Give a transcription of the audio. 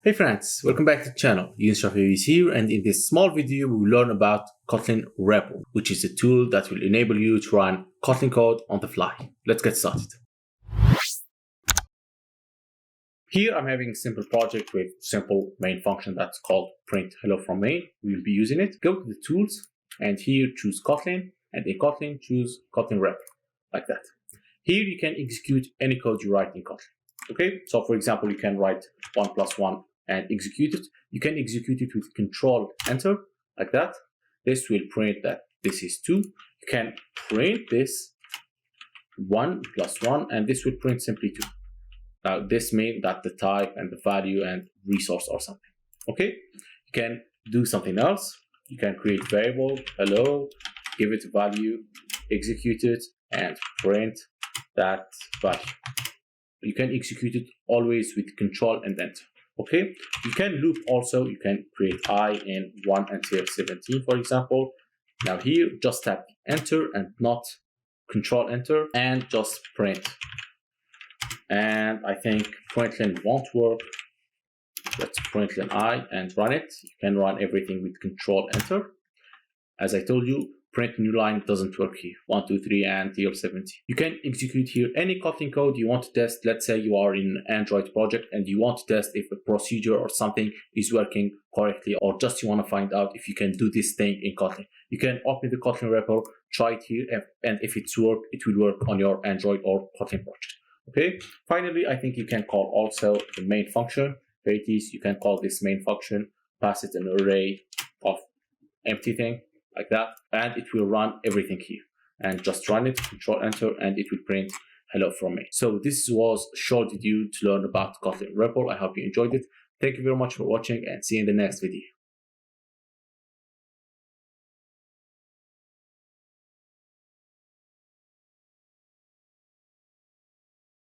Hey friends, welcome back to the channel. Younes Charfaoui is here, and in this small video we will learn about Kotlin REPL, which is a tool that will enable you to run Kotlin code on the fly. Let's get started. Here I'm having a simple project with simple main function that's called print hello from main. We will be using it. Go to the tools and here choose Kotlin, and in Kotlin choose Kotlin REPL, like that. Here you can execute any code you write in Kotlin. Okay, so for example, you can write 1 plus 1 and execute it. You can execute it with Control Enter, like that. This will print that this is 2. You can print this 1 plus 1, and this will print simply 2. Now, this means that the type and the value and resource or something. Okay, you can do something else. You can create variable hello, give it a value, execute it, and print that value. You can execute it always with Control and Enter. Okay, you can loop also. You can create I in 1 until 17, for example. Now here, just tap Enter and not Control Enter, and just print. And I think println won't work. Let's println I and run it. You can run everything with Control Enter. As I told you, print new line doesn't work here. 1, 2, 3 until 70. You can execute here any Kotlin code you want to test. Let's say you are in an Android project and you want to test if a procedure or something is working correctly, or just you want to find out if you can do this thing in Kotlin. You can open the Kotlin REPL, try it here, and if it's work, it will work on your Android or Kotlin project. Okay. Finally, I think you can call also the main function. There it is. You can call this main function, pass it an array of empty thing, like that, and it will run everything here. And just run it, Control Enter, and it will print hello from me. So this was a short video to learn about Kotlin REPL. I hope you enjoyed it. Thank you very much for watching, and see you in the next video.